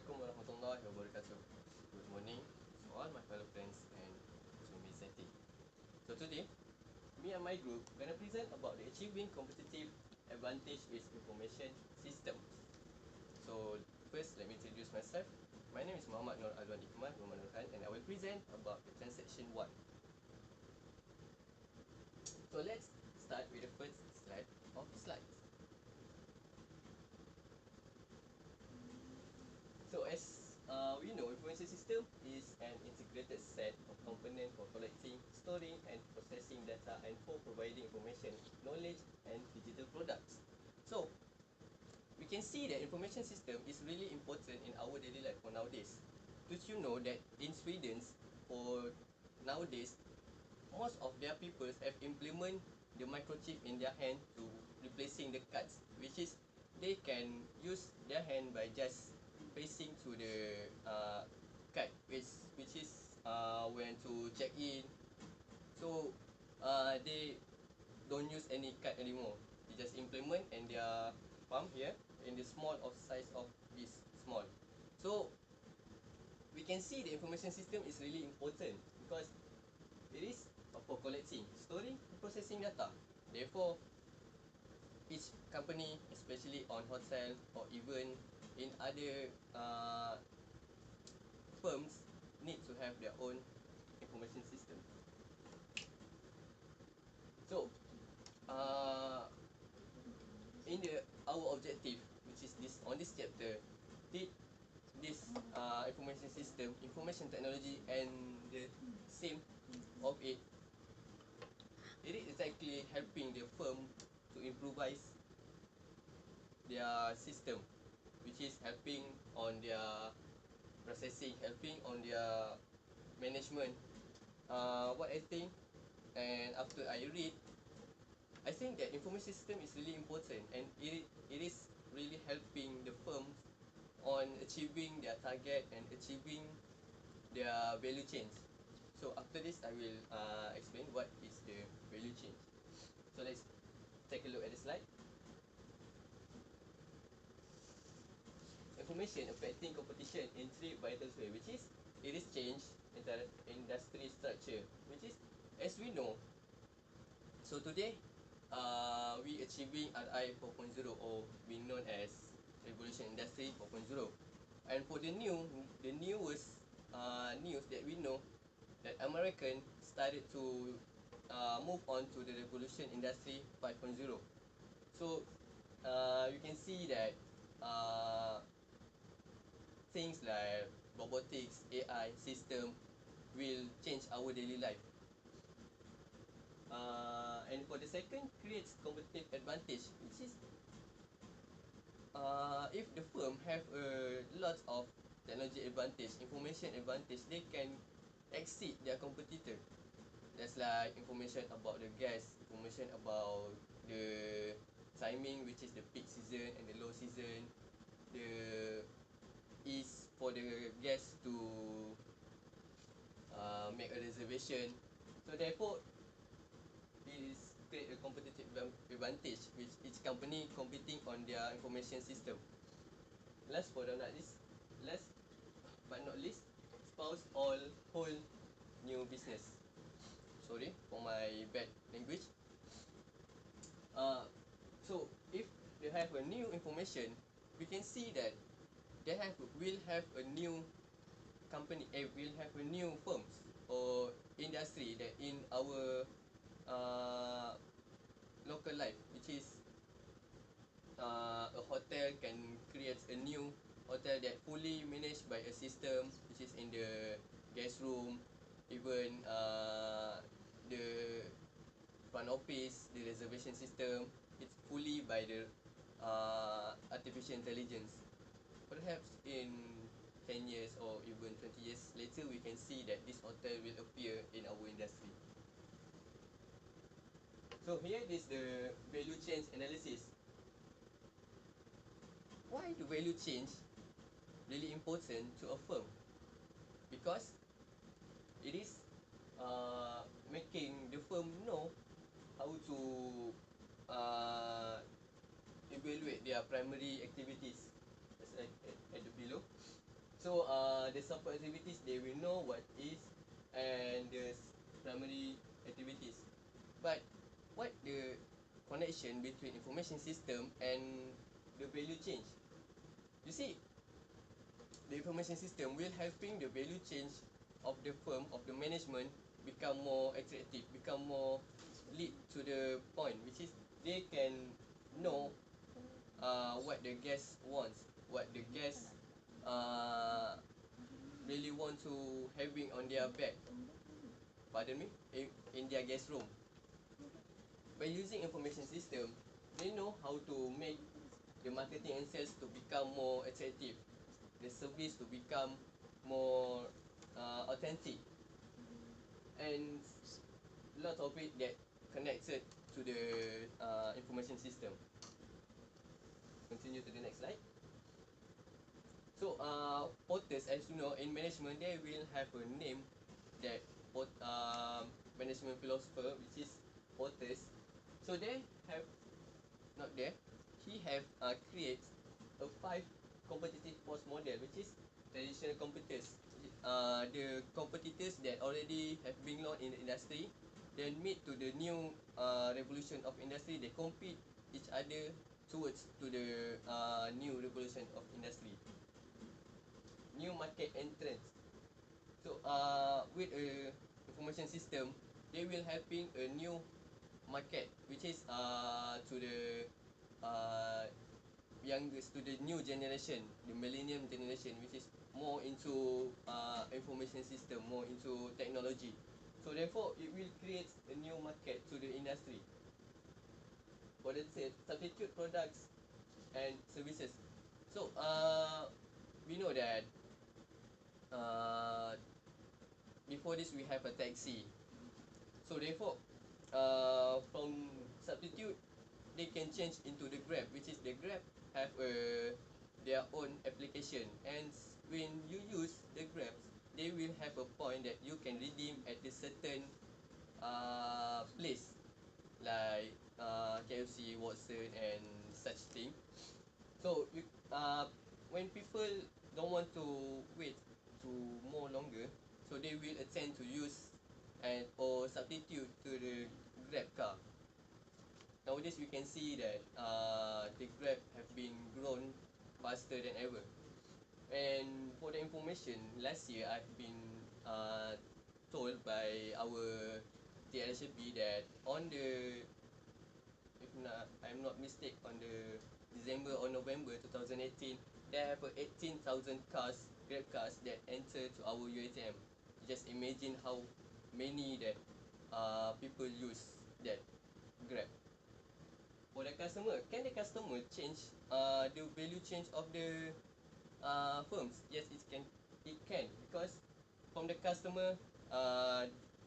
Assalamualaikum warahmatullahi wabarakatuh. Good morning to all my fellow friends and to Miss Zeti. So today, me and my group gonna present about the achieving competitive advantage with information systems. So first, let me introduce myself. My name is Muhammad Nur Alwan Ikhman Muhammad Nurhan, and I will present about the transaction 1. So let's start with the first slide of the slides. So as we know, information system is an integrated set of components for collecting, storing, and processing data and for providing information, knowledge, and digital products. So we can see that information system is really important in our daily life for nowadays. Did you know that in Sweden, for nowadays, most of their people have implement the microchip in their hand to replacing the cards, which is they can use their hand by just facing to the card, which is when to check in. So they don't use any card anymore. They just implement and their palm here in the small of size of this small. So we can see the information system is really important because it is for collecting, storing, and processing data. Therefore, each company, especially on hotel or even in other firms, need to have their own information system. So, in our objective, which is this on this chapter, did this information system, information technology, and the same of it, it is exactly helping the firm to improvise their system, which is helping on their processing, helping on their management. What I think, and after I read, I think that information system is really important, and it is really helping the firms on achieving their target and achieving their value change. So after this, I will explain what is the value change. So let's take a look at the slide. Information affecting competition in three vital ways, which is it is change industry structure, which is as we know. So today, we achieving RI 4.0, or we known as Revolution Industry 4.0. And for the newest news that we know, that American started to move on to the Revolution Industry 5.0. So you can see that things like robotics, AI system will change our daily life. And for the second, creates competitive advantage, which is if the firm have a lot of technology advantage, information advantage, they can exceed their competitor. That's like information about the gas, information about the timing, which is the peak season and the low season, the is for the guests to make a reservation. So therefore, it is create a competitive advantage which each company competing on their information system. Last but not least, spouse all whole new business. Sorry for my bad language. So if they have a new information, we can see that they will have a new company, will have a new firms or industry that in our local life, which is a hotel can create a new hotel that fully managed by a system, which is in the guest room, even the front office, the reservation system, it's fully by the artificial intelligence. Perhaps in 10 years or even 20 years later, we can see that this hotel will appear in our industry. So here is the value change analysis. Why the value change really important to a firm? Because it is making the firm know how to evaluate their primary activities, as at the below. the support activities, they will know what is and the primary activities. But what the connection between information system and the value change? You see, the information system will helping the value change of the firm, of the management, become more attractive, become more lead to the point, which is they can know what the guest wants, what the guest uh, really want to having on their bag, pardon me, in their guest room. By using information system, they know how to make the marketing and sales to become more attractive, the service to become more authentic, and lot of it get connected to the information system. Continue to the next slide. So porters, as you know, in management, they will have a name that management philosopher, which is porters. So they have, not there, he have create a 5 competitive force model, which is traditional competitors. The competitors that already have been known in the industry, then meet to the new revolution of industry. They compete each other towards to the new revolution of industry. New market entrance. So with a information system, they will helping a new market, which is to the youngest, to the new generation, the millennium generation, which is more into information system, more into technology. So therefore, it will create a new market to the industry. For the substitute products and services. So we know that uh, before this we have a taxi. So therefore, from substitute, they can change into the Grab, which is the Grab have their own application, and when you use the Grabs, they will have a point that you can redeem at a certain place like KFC, Watson, and such thing. So you, when people don't want to wait to more longer, so they will attend to use and or substitute to the Grab car. Nowadays we can see that the Grab have been grown faster than ever. And for the information, last year I've been told by our TLSB that on the, if not, I'm not mistake, on the December or November 2018, they have 18,000 cars, Grab cars that enter to our UATM. Just imagine how many that people use that Grab. For the customer, can the customer change the value change of the firms? Yes, it can. It can, because from the customer,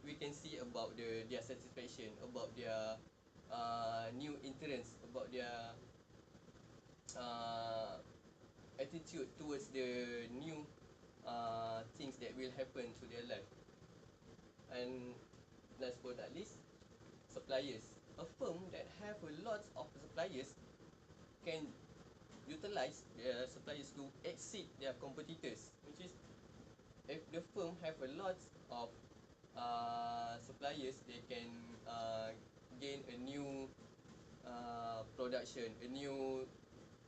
we can see about their satisfaction, about their new interest, about their uh, attitude towards the new things that will happen to their life. And last but not least, suppliers. A firm that have a lot of suppliers can utilize their suppliers to exceed their competitors, which is if the firm have a lot of suppliers, they can gain a new production, a new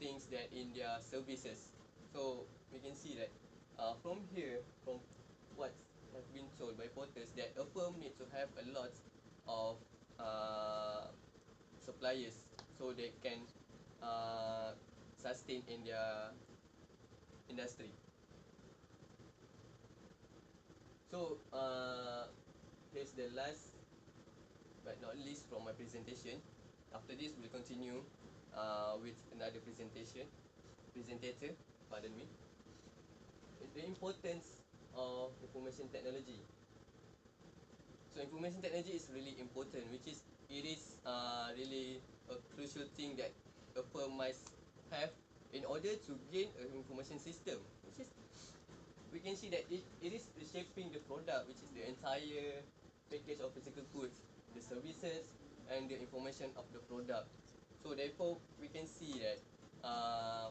things that in their services. So we can see that from here, from what have been told by porters, that a firm need to have a lot of suppliers so they can sustain in their industry. So here's the last but not least from my presentation. After this, we'll continue with another presentator, pardon me. The importance of information technology. So information technology is really important, which is it is really a crucial thing that a firm must have in order to gain an information system, which is we can see that it is reshaping the product, which is the entire package of physical goods, the services, and the information of the product. So therefore, we can see that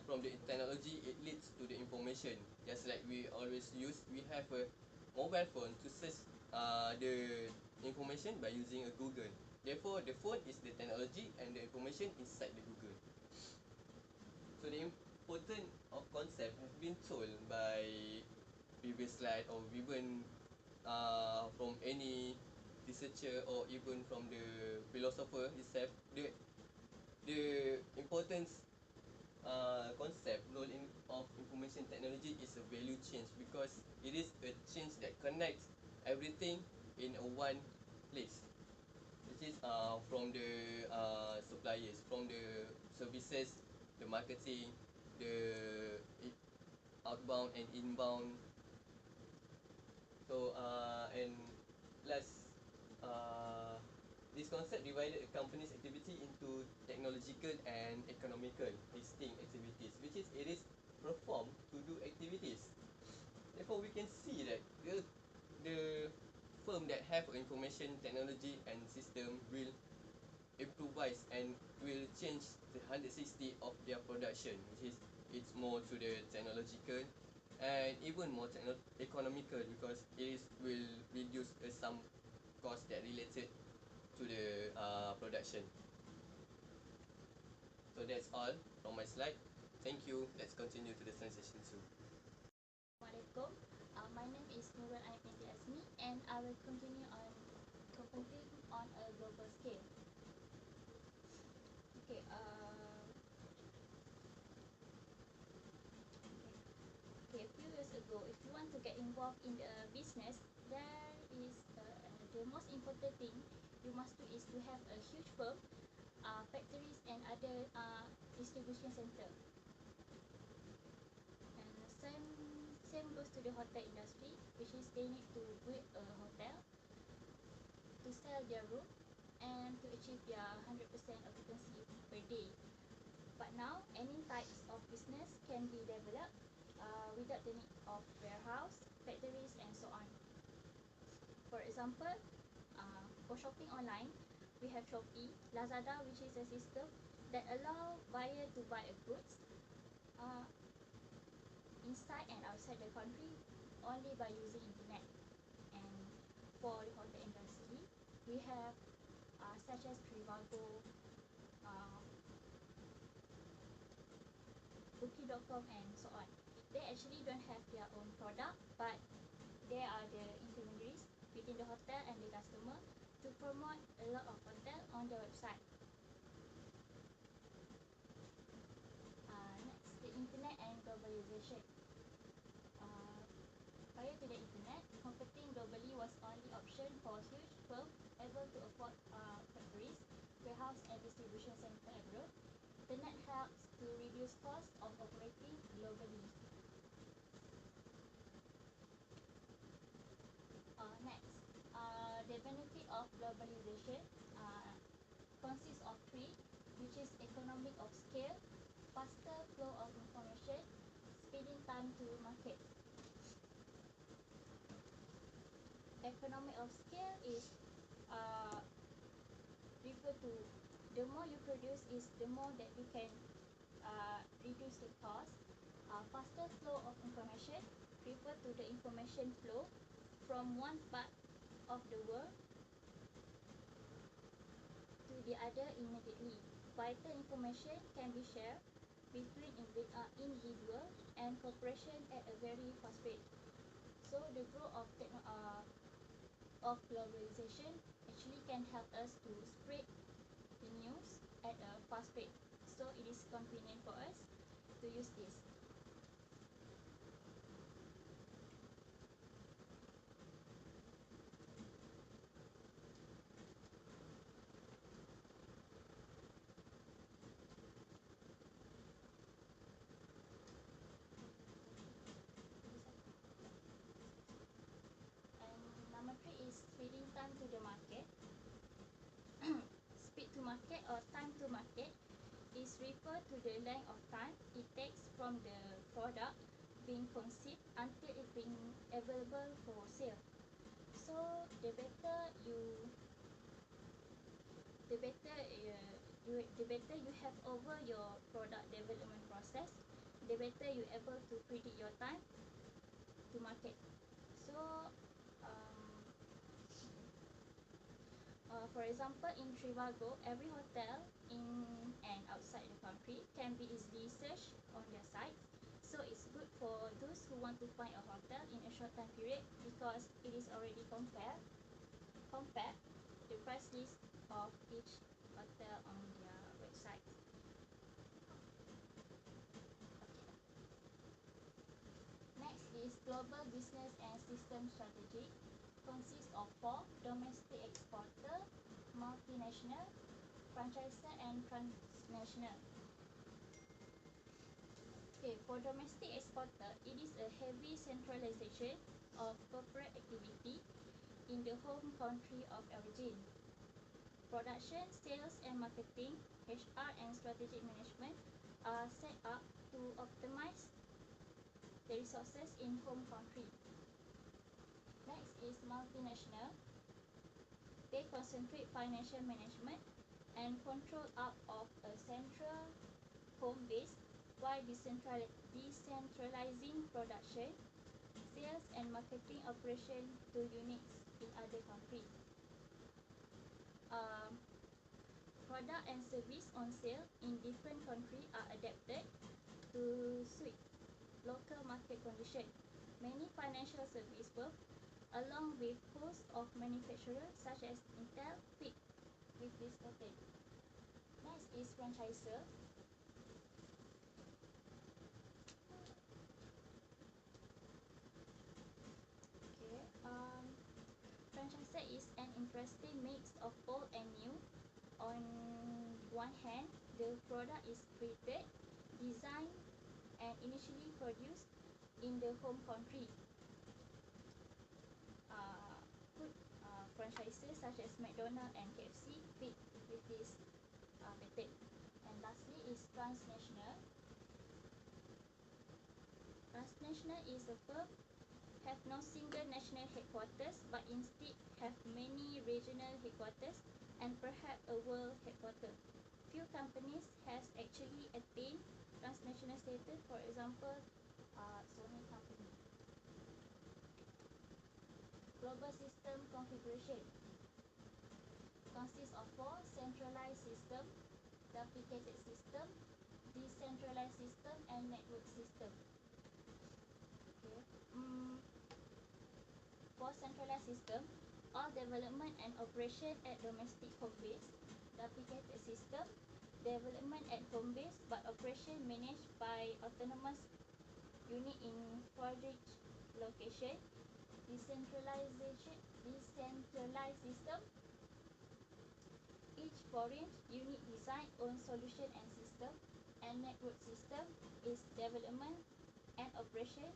from the technology, it leads to the information. Just like we always use, we have a mobile phone to search the information by using a Google. Therefore, the phone is the technology and the information inside the Google. So the important of concept have been told by previous slide, or even from any researcher, or even from the philosopher itself. The importance concept role of information technology is a value change, because it is a change that connects everything in a one place, which is from the suppliers, from the services, the marketing, the outbound and inbound. So and last, uh, this concept divided a company's activity into technological and economical distinct activities, which is it is performed to do activities. Therefore, we can see that the firm that have information technology and system will improvise and will change the 160 of their production, which is it's more to the technological and even more economical, because it is will reduce some cost that related to the production. So that's all from my slide. Thank you. Let's continue to the session 2. Assalamualaikum. My name is Nurul Ain binti Azmi, and I will continue on computing on a global scale. Okay. Okay. A few years ago, if you want to get involved in the business, there is the most important thing you must do is to have a huge firm, factories, and other distribution center. And same goes to the hotel industry, which is they need to build a hotel to sell their room and to achieve their 100% occupancy per day. But now, any types of business can be developed without the need of warehouse, factories, and so on. For example, for shopping online, we have Shopee, Lazada, which is a system that allow buyer to buy a goods inside and outside the country only by using internet. And for the hotel industry, we have such as Trivago, Booking.com, and so on. They actually don't have their own product, but they are the intermediaries between the hotel and the customer to promote a lot of hotel on their website. Next, the internet and globalization. Prior to the internet, competing globally was only option for huge firms able to afford factories, warehouse, and distribution center abroad. Internet helps to reduce costs of operating globally. Next, the benefit of globalization consists of three, which is economic of scale, faster flow of information, speeding time to market. Economy of scale is refer to the more you produce is the more that you can reduce the cost. Faster flow of information refer to the information flow from one part of the world to the other immediately. Vital information can be shared between individual and corporation at a very fast rate. So the growth of globalization actually can help us to spread the news at a fast rate. So it is convenient for us to use this. And number three is speeding time to the market. Speed to market or time to market is referred to the length of time it takes from the product being conceived until it being available for sale. So the better you have over your product development process, the better you able to predict your time to market. So for example, in Trivago, every hotel in and outside the country can be easily searched on their site. So it's good for those who want to find a hotel in a short time period because it is already compared the price list of each hotel on their website. Okay. Next is global business and system strategy. Consists of 4: domestic exporter, multinational, franchisor, and transnational. Okay, for domestic exporter, it is a heavy centralization of corporate activity in the home country of origin. Production, sales, and marketing, HR, and strategic management are set up to optimize the resources in home country. Next is multinational. They concentrate financial management and control out of a central home base while decentralizing production, sales, and marketing operation to units in other countries. Product and service on sale in different countries are adapted to suit local market conditions. Many financial service work along with host of manufacturers such as Intel fit with this pattern. Next is franchisor. Okay, franchisor is an interesting mix of old and new. On one hand, the product is created, designed, and initially produced in the home country. Food franchises such as McDonald's and KFC fit with this pattern. And lastly is transnational. Transnational is a firm have no single national headquarters but instead have many regional headquarters and perhaps a world headquarters. Few companies has actually attained transnational status, for example, Sony company. Global system configuration consists of 4: centralized system, duplicated system, decentralized system, and network system. Okay. For centralized system, all development and operation at domestic home base. Duplicated system, development at home base but operation managed by autonomous unit in foreign location. Decentralized system, each foreign unit design own solution and system. And network system is development and operation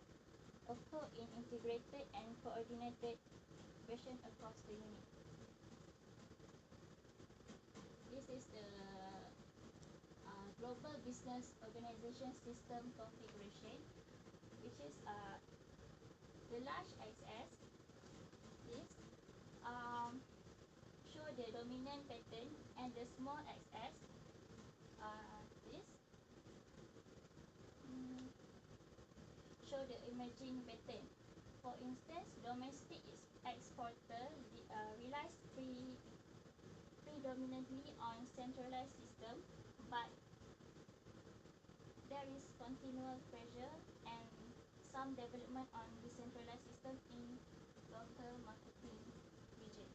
occur in integrated and coordinated fashion across the unit. This is the global business organization system configuration, which is the large axis is show the dominant pattern, and the small axis this show the emerging pattern. For instance, domestic exporter relies predominantly on centralized system, but there is continual pressure and some development on decentralized system in local marketing region.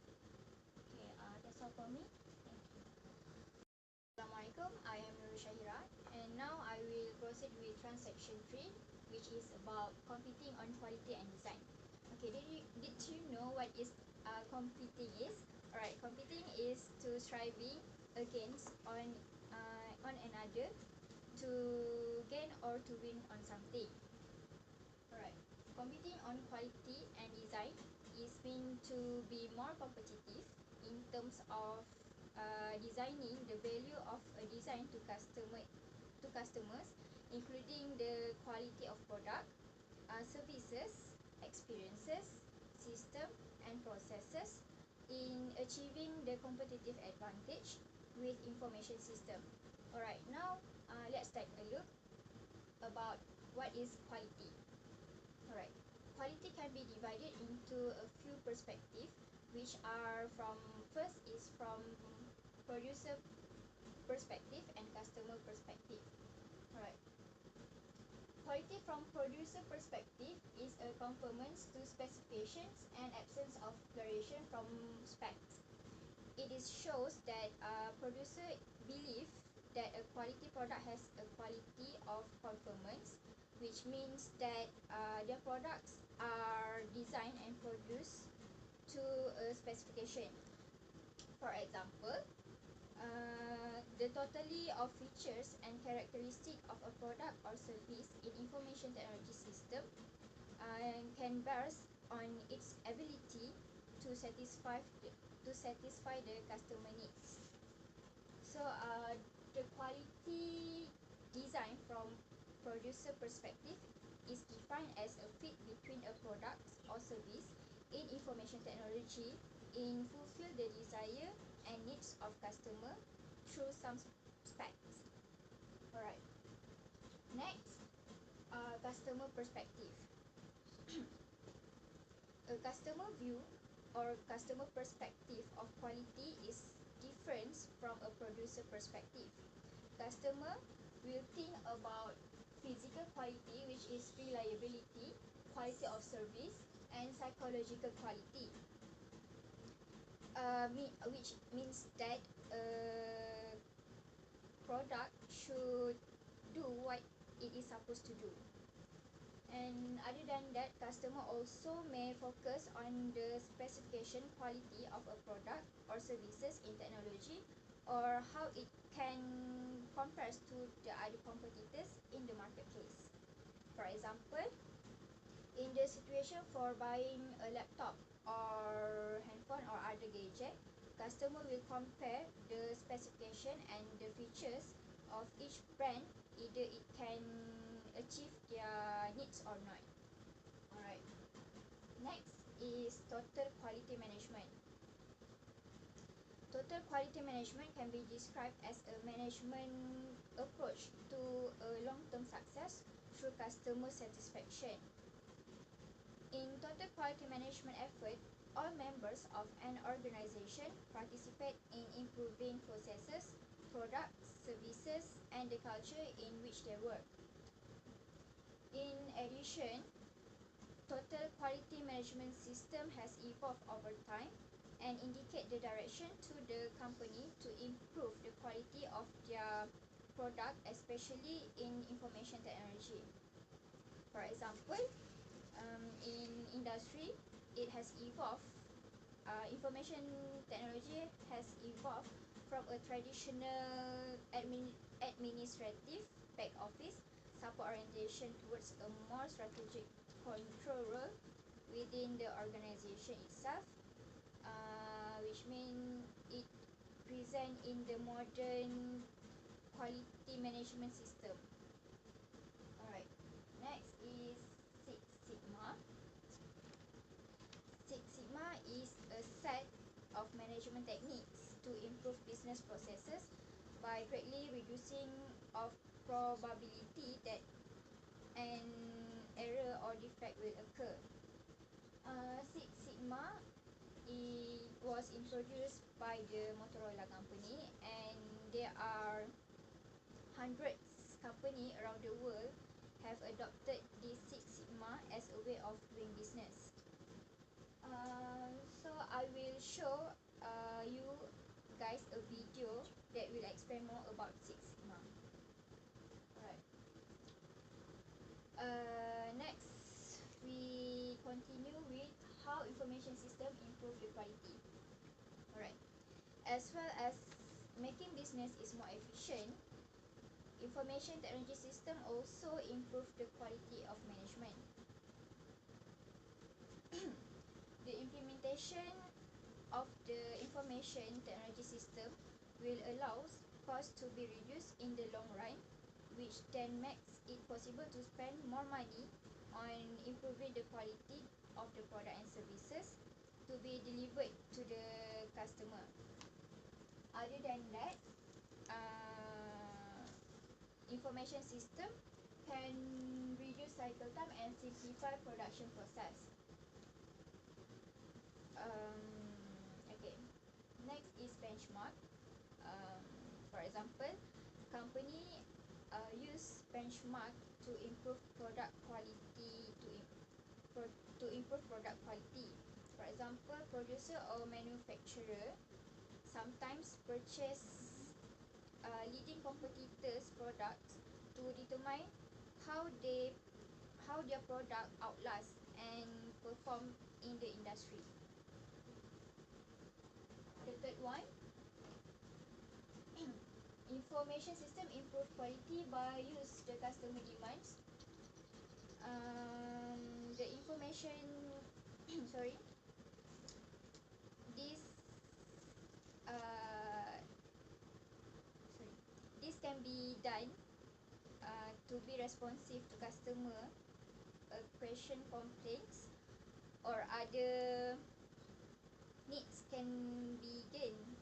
Okay, that's all for me. Thank you. Assalamualaikum, I am Nurul Shahira, and now I will proceed with transaction 3, which is about competing on quality and design. Okay, did you know what is competing is? Alright, competing is to striving against on another to gain or to win on something. Alright, competing on quality and design is meant to be more competitive in terms of designing the value of a design to customers, including the quality of product, services, experiences, system, and processes in achieving the competitive advantage with information system. Alright, now let's take a look about what is quality. Alright, quality can be divided into a few perspectives, which are first is from producer perspective and customer perspective. Alright, quality from producer perspective is a conformance to specifications and absence of variation from specs. It shows that producer believe that a quality product has a quality of conformance, which means that their products are designed and produced to a specification. For example, the totality of features and characteristics of a product or service in information technology system can bear on its ability to satisfy the customer needs. So the quality design from producer perspective is defined as a fit between a product or service in information technology in fulfill the desire and needs of customer through some specs. Alright. Next, customer perspective. A customer view or customer perspective of quality is different from a producer perspective. Customer will think about physical quality, which is reliability, quality of service, and psychological quality, which means that a product should do what it is supposed to do. And other than that, customer also may focus on the specification quality of a product or services in technology, or how it can compare to the other competitors in the marketplace. For example, in the situation for buying a laptop or handphone or other gadget, customer will compare the specification and the features of each brand, either it can achieve their needs or not. Alright. Next is total quality management. Total quality management can be described as a management approach to a long-term success through customer satisfaction. In total quality management effort, all members of an organization participate in improving processes, products, services, and the culture in which they work. In addition, total quality management system has evolved over time and indicate the direction to the company to improve the quality of their product, especially in information technology. For example, in industry, it has evolved. Information technology has evolved from a traditional administrative back office support orientation towards a more strategic control role within the organization itself, which means it present in the modern quality management system. Alright, next is Six Sigma. Six Sigma is a set of management techniques to improve business processes by greatly reducing of probability that an error or defect will occur. Six Sigma was introduced by the Motorola company, and there are hundreds company around the world have adopted this Six Sigma as a way of doing business. So I will show you guys a video that will explain more about Six Sigma. Alright. Next, we continue with how information system improve the quality. Alright. As well as making business is more efficient, information technology system also improve the quality of management. The implementation of the information technology system will allow costs to be reduced in the long run, which then makes it possible to spend more money on improving the quality of the product and services to be delivered to the customer. Other than that, information system can reduce cycle time and simplify production process. Okay, next is benchmark. For example, company use benchmark to improve product quality to improve product quality. For example, producer or manufacturer sometimes purchase leading competitors' products to determine how their product outlast and perform in the industry. The third one, information system improve quality by use the customer demands. The information sorry this this can be done to be responsive to customer question, complaints, or other needs can be gained.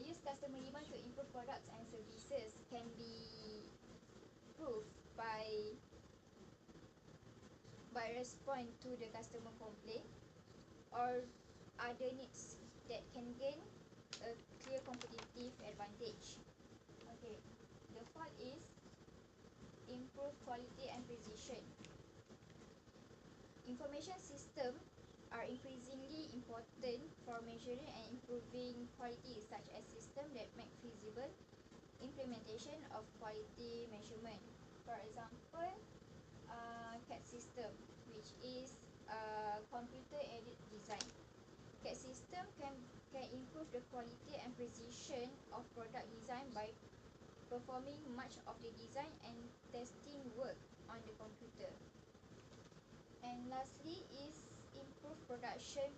Use customer demand to improve products and services can be proved by respond to the customer complaint or other needs that can gain a clear competitive advantage. Okay, the fourth is improve quality and precision. Information system are increasingly important for measuring and improving quality, such as systems that make feasible implementation of quality measurement. For example, CAD system, which is computer-aided design. CAD system can improve the quality and precision of product design by performing much of the design and testing work on the computer. And lastly is improve production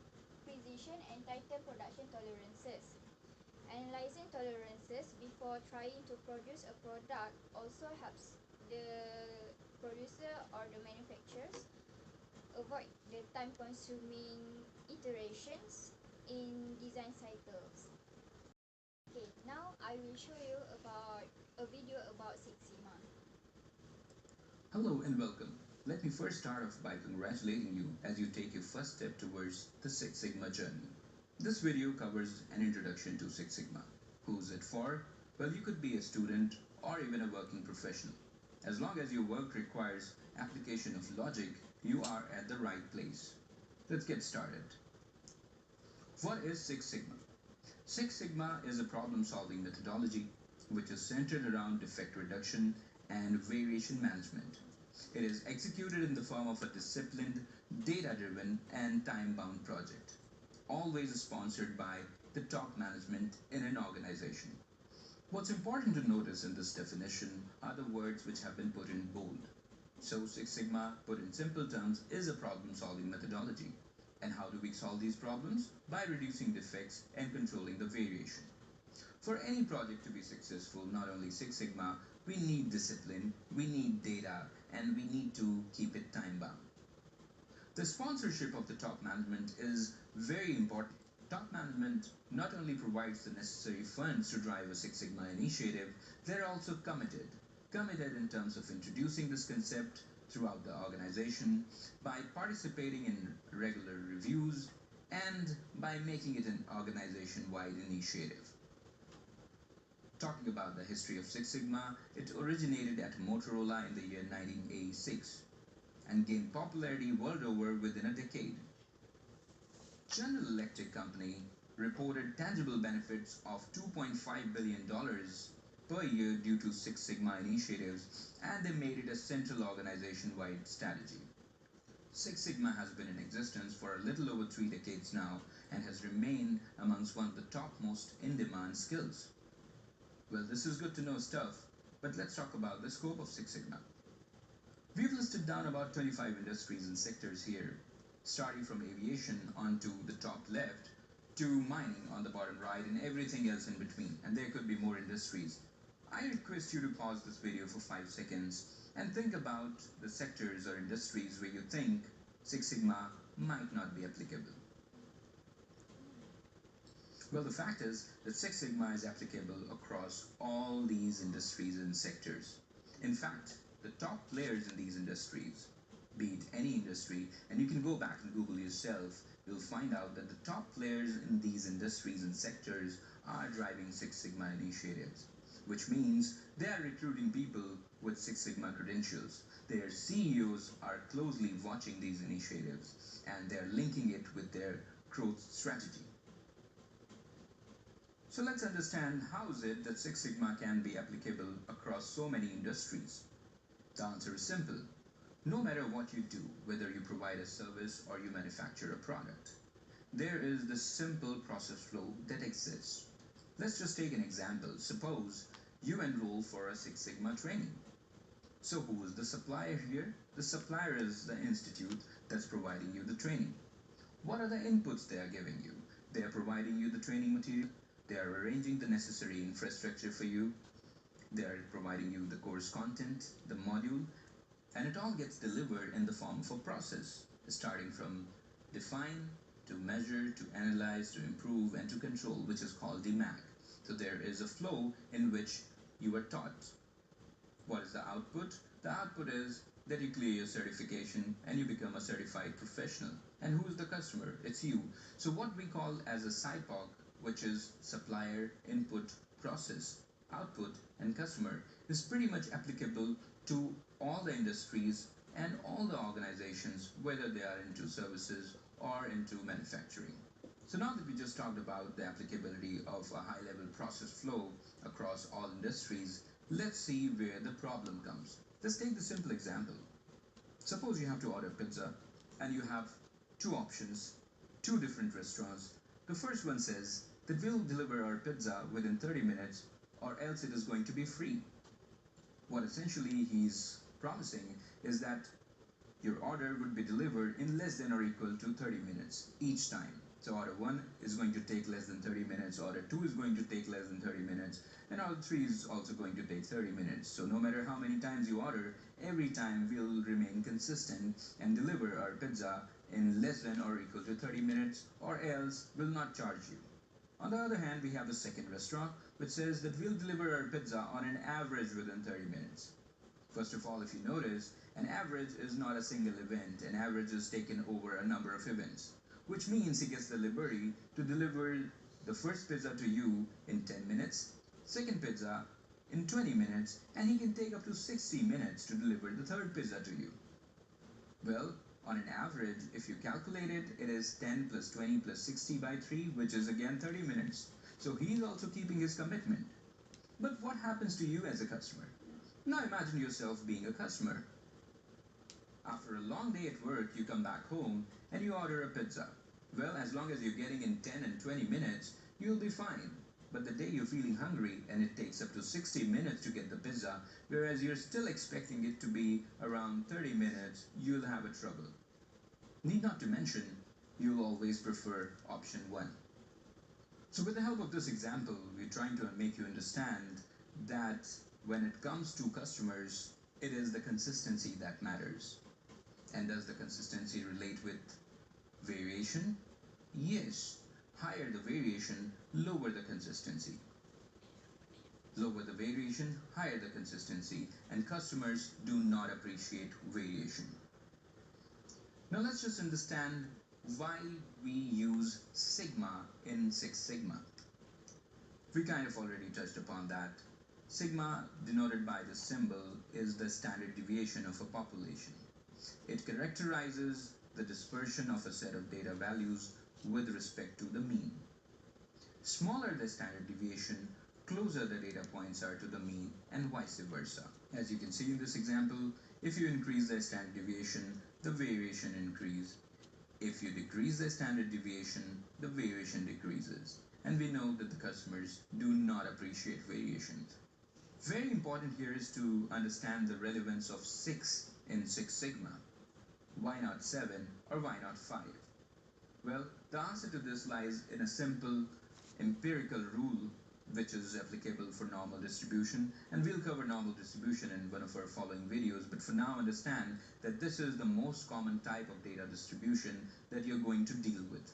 precision and tighten production tolerances. Analyzing tolerances before trying to produce a product also helps the producer or the manufacturers avoid the time-consuming iterations in design cycles. Okay, now I will show you about a video about Six Sigma. Hello and welcome. Let me first start off by congratulating you as you take your first step towards the Six Sigma journey. This video covers an introduction to Six Sigma. Who's it for? Well, you could be a student or even a working professional. As long as your work requires application of logic, you are at the right place. Let's get started. What is Six Sigma? Six Sigma is a problem-solving methodology which is centered around defect reduction and variation management. It is executed in the form of a disciplined, data-driven, and time-bound project, always sponsored by the top management in an organization. What's important to notice in this definition are the words which have been put in bold. So Six Sigma, put in simple terms, is a problem-solving methodology. And how do we solve these problems? By reducing defects and controlling the variation. For any project to be successful, not only Six Sigma, we need discipline, we need data, and we need to keep it time-bound. The sponsorship of the top management is very important. Top management not only provides the necessary funds to drive a Six Sigma initiative, they're also committed. Committed in terms of introducing this concept throughout the organization, by participating in regular reviews, and by making it an organization-wide initiative. Talking about the history of Six Sigma, it originated at Motorola in the year 1986 and gained popularity world over within a decade. General Electric Company reported tangible benefits of $2.5 billion per year due to Six Sigma initiatives, and they made it a central organization-wide strategy. Six Sigma has been in existence for a little over 3 decades now and has remained amongst one of the top most in-demand skills. Well, this is good to know stuff, but let's talk about the scope of Six Sigma. We've listed down about 25 industries and sectors here, starting from aviation onto the top left to mining on the bottom right and everything else in between, and there could be more industries. I request you to pause this video for 5 seconds and think about the sectors or industries where you think Six Sigma might not be applicable. Well, the fact is that Six Sigma is applicable across all these industries and sectors. In fact, the top players in these industries, be it any industry, and you can go back and Google yourself, you'll find out that the top players in these industries and sectors are driving Six Sigma initiatives, which means they are recruiting people with Six Sigma credentials. Their CEOs are closely watching these initiatives and they're linking it with their growth strategy. So let's understand how is it that Six Sigma can be applicable across so many industries. The answer is simple. No matter what you do, whether you provide a service or you manufacture a product, there is this simple process flow that exists. Let's just take an example. Suppose you enroll for a Six Sigma training. So who is the supplier here? The supplier is the institute that's providing you the training. What are the inputs they are giving you? They are providing you the training material. They are arranging the necessary infrastructure for you. They are providing you the course content, the module, and it all gets delivered in the form of a process, starting from define, to measure, to analyze, to improve, and to control, which is called DMAC. So there is a flow in which you are taught. What is the output? The output is that you clear your certification and you become a certified professional. And who is the customer? It's you. So what we call as a SIPOC, which is supplier, input, process, output, and customer, is pretty much applicable to all the industries and all the organizations, whether they are into services or into manufacturing. So now that we just talked about the applicability of a high-level process flow across all industries, let's see where the problem comes. Let's take the simple example. Suppose you have to order pizza and you have two options, two different restaurants. The first one says that we'll deliver our pizza within 30 minutes or else it is going to be free. What essentially he's promising is that your order would be delivered in less than or equal to 30 minutes each time. So order 1 is going to take less than 30 minutes, order 2 is going to take less than 30 minutes, and order 3 is also going to take 30 minutes. So no matter how many times you order, every time we'll remain consistent and deliver our pizza in less than or equal to 30 minutes, or else we'll not charge you. On the other hand, we have the second restaurant, which says that we'll deliver our pizza on an average within 30 minutes. First of all, if you notice, an average is not a single event. An average is taken over a number of events, which means he gets the liberty to deliver the first pizza to you in 10 minutes, second pizza in 20 minutes, and he can take up to 60 minutes to deliver the third pizza to you. Well, on an average, if you calculate it, it is 10 plus 20 plus 60 by 3, which is again 30 minutes. So he's also keeping his commitment. But what happens to you as a customer? Now imagine yourself being a customer. After a long day at work, you come back home and you order a pizza. Well, as long as you're getting in 10 and 20 minutes, you'll be fine. But the day you're feeling hungry and it takes up to 60 minutes to get the pizza, whereas you're still expecting it to be around 30 minutes, you'll have a trouble. Need not to mention, you'll always prefer option 1. So with the help of this example, we're trying to make you understand that when it comes to customers, it is the consistency that matters. And does the consistency relate with variation? Yes. Higher the variation, lower the consistency. Lower the variation, higher the consistency, and customers do not appreciate variation. Now let's just understand why we use Sigma in Six Sigma. We kind of already touched upon that. Sigma, denoted by the symbol, is the standard deviation of a population. It characterizes the dispersion of a set of data values with respect to the mean. Smaller the standard deviation, closer the data points are to the mean, and vice versa. As you can see in this example, if you increase the standard deviation, the variation increases. If you decrease the standard deviation, the variation decreases. And we know that the customers do not appreciate variations. Very important here is to understand the relevance of 6 in Six Sigma. Why not 7 or why not 5? Well, the answer to this lies in a simple empirical rule which is applicable for normal distribution, and we'll cover normal distribution in one of our following videos, but for now understand that this is the most common type of data distribution that you're going to deal with.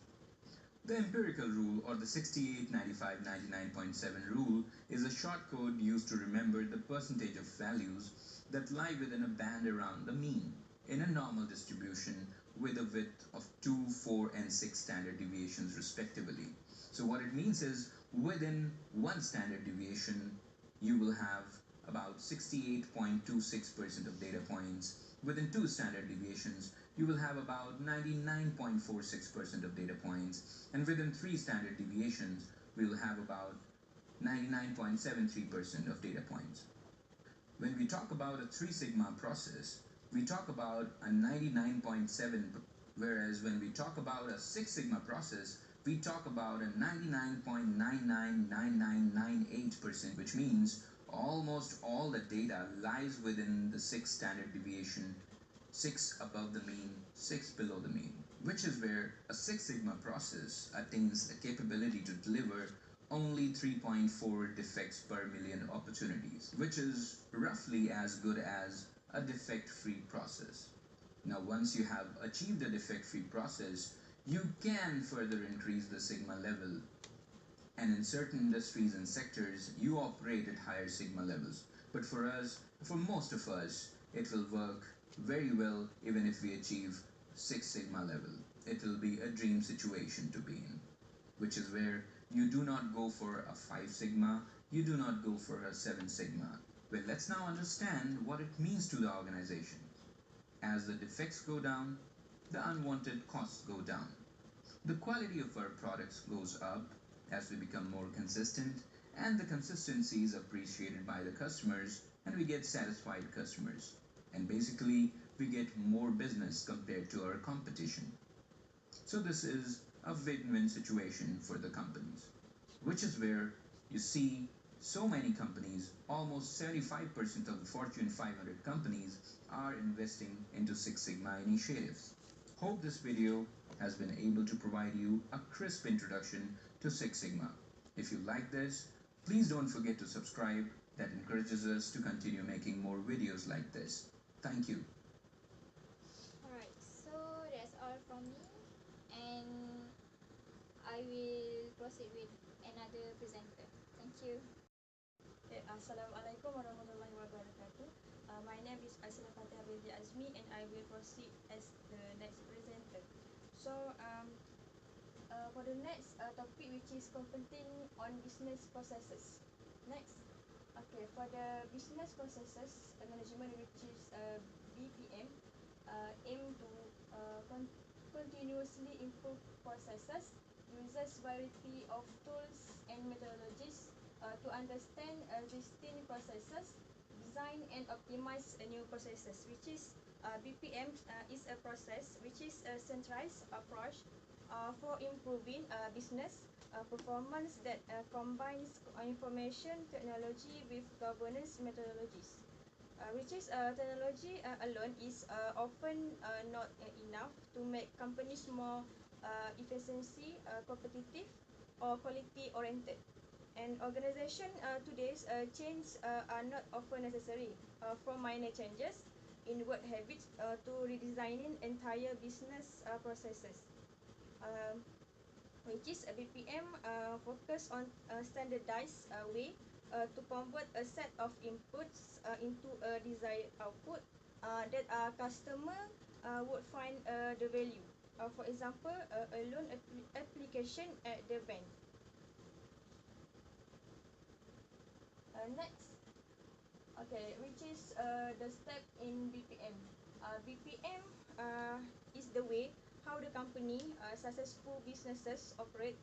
The empirical rule, or the 68 95 99.7 rule, is a short code used to remember the percentage of values that lie within a band around the mean in a normal distribution with a width of 2, 4, and 6 standard deviations respectively. So, what it means is within one standard deviation, you will have about 68.26% of data points. Within two standard deviations, you will have about 99.46% of data points, and within three standard deviations, we will have about 99.73% of data points. When we talk about a 3 sigma process, we talk about a 99.7, whereas when we talk about a 6 sigma process, we talk about a 99.999998%, which means almost all the data lies within the 6 standard deviation, 6 above the mean, 6 below the mean, which is where a 6 sigma process attains the capability to deliver only 3.4 defects per million opportunities, which is roughly as good as a defect-free process. Now, once you have achieved a defect-free process, you can further increase the sigma level, and in certain industries and sectors, you operate at higher sigma levels. But for us, for most of us, it will work very well even if we achieve 6 sigma level. It will be a dream situation to be in, which is where you do not go for a 5 sigma, you do not go for a 7 sigma. Well, let's now understand what it means to the organization. As the defects go down, the unwanted costs go down. The quality of our products goes up as we become more consistent, and the consistency is appreciated by the customers, and we get satisfied customers. And basically, we get more business compared to our competition. So this is a win-win situation for the companies, which is where you see so many companies, almost 75% of the Fortune 500 companies are investing into Six Sigma initiatives. Hope this video has been able to provide you a crisp introduction to Six Sigma. If you like this, please don't forget to subscribe. That encourages us to continue making more videos like this. Thank you. Alright, so that's all from me, and I will proceed with another presenter. Thank you. Assalamualaikum warahmatullahi wabarakatuh. My name is Asila Fatih Binti Azmi, and I will proceed as the next presenter. So, for the next topic, which is competing on business processes. Next, okay, for the business processes management, which is BPM, aim to continuously improve processes, uses variety of tools and methodologies to understand existing processes, design and optimize new processes, which is BPM is a process which is a centralized approach for improving business performance that combines information technology with governance methodologies. Which is technology alone is often not enough to make companies more efficiency, competitive, or quality oriented. And organization today's change are not often necessary, from minor changes in work habits to redesigning entire business processes. Which is BPM focus on standardized way to convert a set of inputs into a desired output that our customer would find the value. For example, a loan application at the bank. Next, okay, which is the step in BPM. BPM is the way how the company successful businesses operate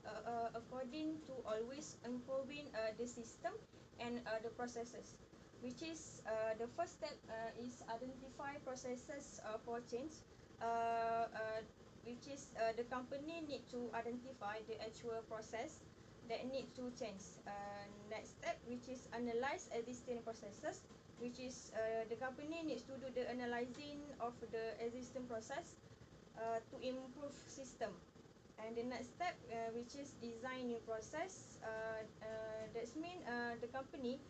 according to always improving the system and the processes. Which is the first step is identify processes for change. Which is the company need to identify the actual process that need to change. Next step, which is analyze existing processes, which is the company needs to do the analyzing of the existing process to improve system. And the next step, which is design new process. That's mean the company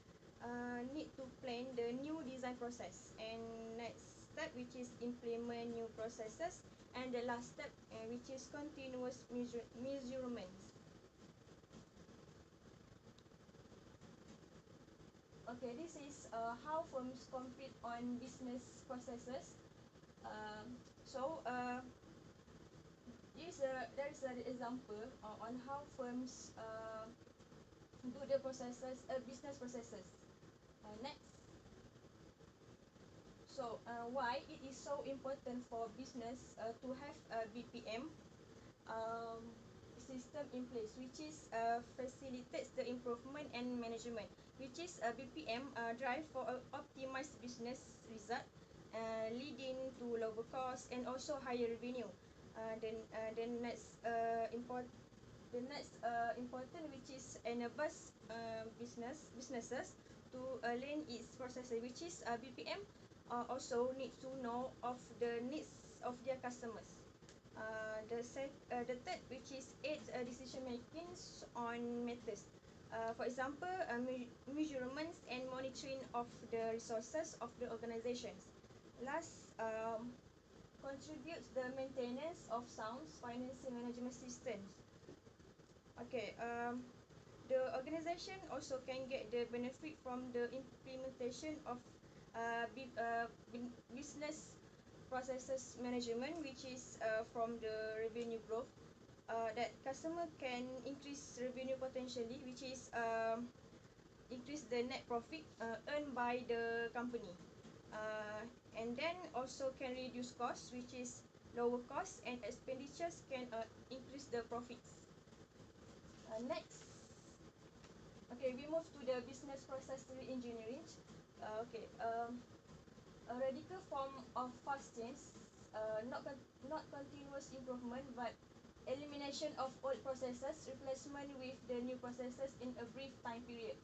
need to plan the new design process. And next step, which is implement new processes, and the last step, which is continuous measurements. Okay, this is how firms compete on business processes. So there is an example on how firms do the processes, business processes. Next. So why it is so important for business to have a BPM system in place, which is facilitates the improvement and management, which is a BPM drive for optimized business result, leading to lower cost and also higher revenue. Then next important, which is enables businesses to align its processes, which is BPM also need to know of the needs of their customers. The third, which is aid decision making on matters. For example, measurements and monitoring of the resources of the organizations. Last, contributes the maintenance of sound financing management systems. Okay, the organization also can get the benefit from the implementation of business processes management, which is from the revenue growth. That customer can increase revenue potentially, which is increase the net profit earned by the company. And then also can reduce costs, which is lower costs and expenditures can increase the profits. Next. Okay, we move to the business process re-engineering. A radical form of fast change, not continuous improvement, but elimination of old processes, replacement with the new processes in a brief time period,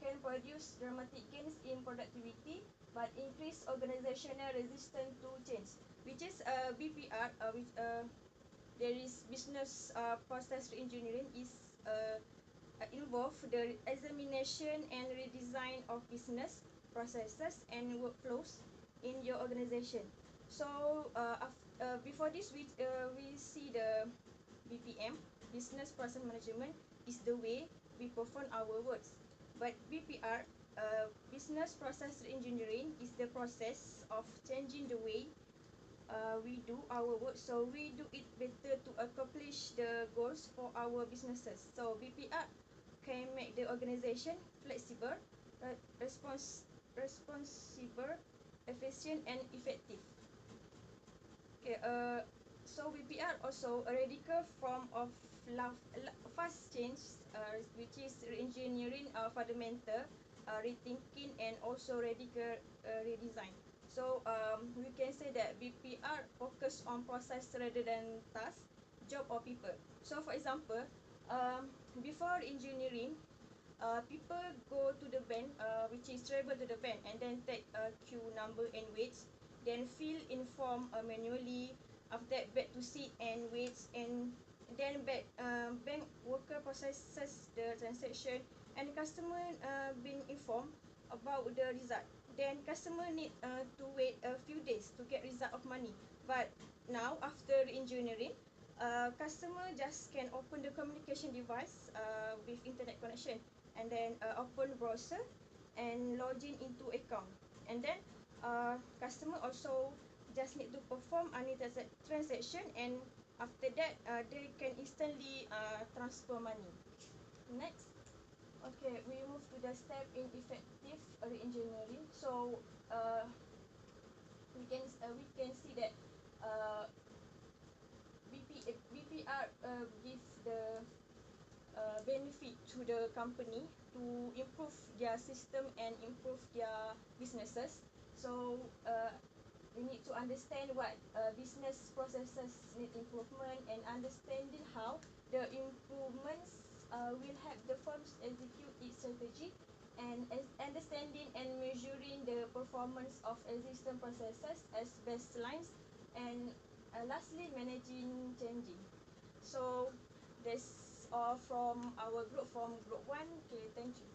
can produce dramatic gains in productivity, but increase organizational resistance to change, which is BPR, which there is business process re-engineering is involve the examination and redesign of business processes and workflows in your organization. So before this, we see the BPM, business process management, is the way we perform our works. But BPR, business process engineering, is the process of changing the way we do our work, so we do it better to accomplish the goals for our businesses. So BPR can make the organization flexible, responsible, efficient, and effective. Okay, so BPR also a radical form of fast change, which is re-engineering, fundamental, rethinking, and also radical redesign. So we can say that BPR focus on process rather than task, job, or people. So for example, before engineering, people go to the van, which is travel to the van and then take a queue number and waits, then fill in form manually. After that, back to seat and waits, and then bank worker processes the transaction, and customer being informed about the result. Then customer need to wait a few days to get result of money. But now after engineering, customer just can open the communication device with internet connection, and then open browser and log in into account, and then customer also just need to perform any transaction, and after that they can instantly transfer money. Next. Okay, we move to the step in effective re-engineering. So we can see that BPR give the benefit to the company to improve their system and improve their businesses. So we need to understand what business processes need improvement, and understanding how the improvements will help the firms execute its strategy, and understanding and measuring the performance of existing processes as baselines, and lastly managing changing. So that's all from our group, from group 1. Okay, thank you.